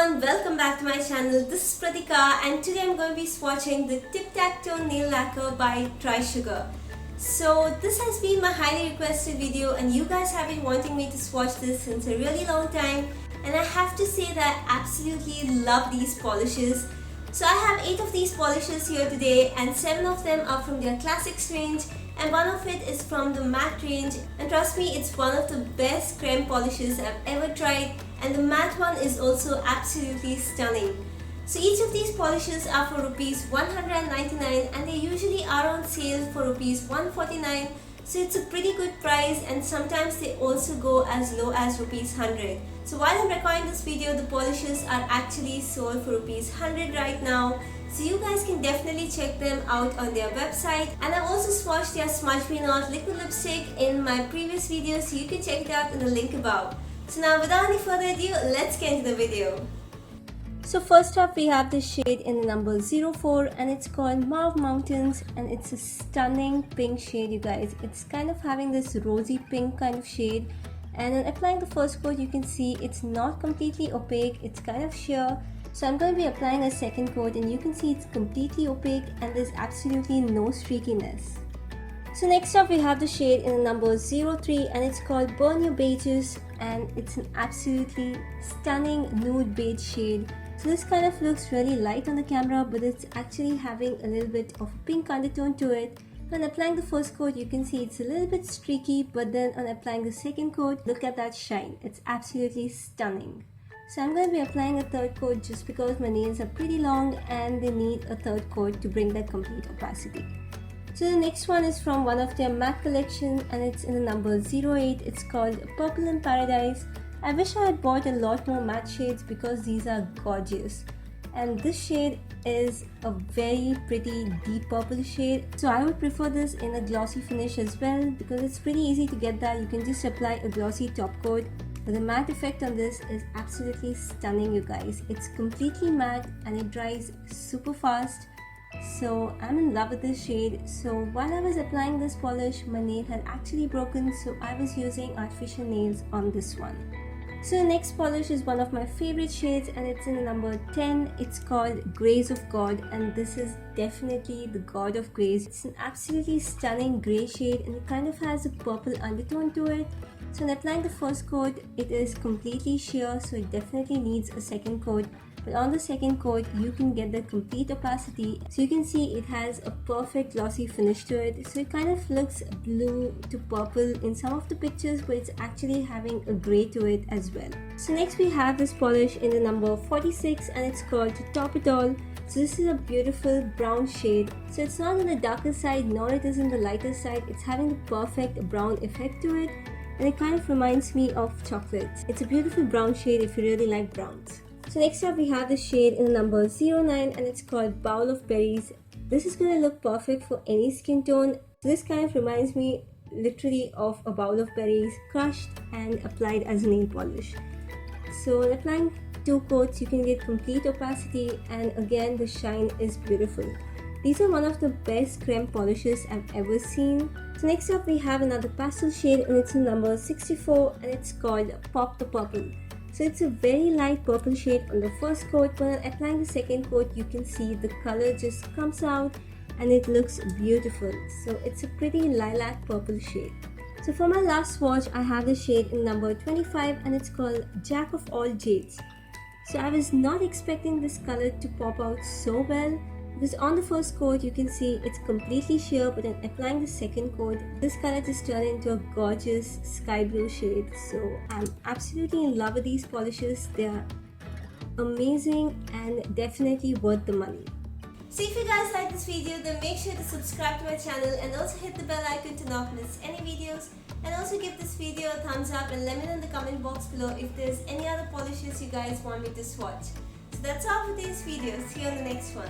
everyone, welcome back to my channel. This is Pratika and today I'm going to be swatching the Tic-Tac-Toe Nail Lacquer by Try Sugar. So this has been my highly requested video and you guys have been wanting me to swatch this since a really long time, and I have to say that I absolutely love these polishes. So I have 8 of these polishes here today and 7 of them are from their classics range and one of it is from the matte range, and trust me, it's one of the best creme polishes I've ever tried, and the matte one is also absolutely stunning. So each of these polishes are for rupees 199 and they usually are on sale for rupees 149, so it's a pretty good price, and sometimes they also go as low as rupees 100. So while I'm recording this video, the polishes are actually sold for rupees 100 right now. So you guys can definitely check them out on their website, and I've also swatched their Smudge Me Not liquid lipstick in my previous video, so you can check it out in the link above. So now without any further ado, let's get into the video. So first up we have this shade in the number 04 and it's called Mauve Mountains, and it's a stunning pink shade, you guys. It's kind of having this rosy pink kind of shade, and when applying the first coat you can see it's not completely opaque, it's kind of sheer. So I'm going to be applying a second coat and you can see it's completely opaque and there's absolutely no streakiness. So next up we have the shade in the number 03 and it's called Borneo Beaches, and it's an absolutely stunning nude beige shade. So this kind of looks really light on the camera, but it's actually having a little bit of pink undertone to it. When applying the first coat you can see it's a little bit streaky, but then on applying the second coat, look at that shine, it's absolutely stunning. So I'm going to be applying a third coat just because my nails are pretty long and they need a third coat to bring that complete opacity. So the next one is from one of their matte collection and it's in the number 08. It's called Purple in Paradise. I wish I had bought a lot more matte shades because these are gorgeous. And this shade is a very pretty deep purple shade. So I would prefer this in a glossy finish as well because it's pretty easy to get that. You can just apply a glossy top coat. But the matte effect on this is absolutely stunning, you guys. It's completely matte and it dries super fast. So I'm in love with this shade. So while I was applying this polish, my nail had actually broken, so I was using artificial nails on this one. So the next polish is one of my favorite shades and it's in the number 10. It's called Grace of God, and this is definitely the God of Grace. It's an absolutely stunning grey shade and it kind of has a purple undertone to it. So when applying the first coat, it is completely sheer, so it definitely needs a second coat. But on the second coat, you can get the complete opacity. So you can see it has a perfect glossy finish to it. So it kind of looks blue to purple in some of the pictures, but it's actually having a grey to it as well. So next we have this polish in the number 46 and it's called To Taupe. So this is a beautiful brown shade. So it's not on the darker side nor it is on the lighter side. It's having the perfect brown effect to it. And it kind of reminds me of chocolate. It's a beautiful brown shade if you really like browns. So next up we have the shade in the number 09 and it's called Bowl of Berries. This is going to look perfect for any skin tone. So this kind of reminds me literally of a bowl of berries crushed and applied as a nail polish. So when applying 2 coats you can get complete opacity, and again the shine is beautiful. These are one of the best creme polishes I've ever seen. So next up we have another pastel shade and it's in number 64 and it's called Pop the Purple. So it's a very light purple shade on the first coat, but when applying the second coat you can see the color just comes out and it looks beautiful. So it's a pretty lilac purple shade. So for my last swatch I have the shade in number 25 and it's called Jack of All Jades. So I was not expecting this color to pop out so well, because on the first coat you can see it's completely sheer, but when applying the second coat this color just turned into a gorgeous sky blue shade. So I'm absolutely in love with these polishes. They are amazing and definitely worth the money. So if you guys like this video, then make sure to subscribe to my channel and also hit the bell icon to not miss any videos, and also give this video a thumbs up and let me know in the comment box below if there's any other polishes you guys want me to swatch. So that's all for today's video. See you on the next one.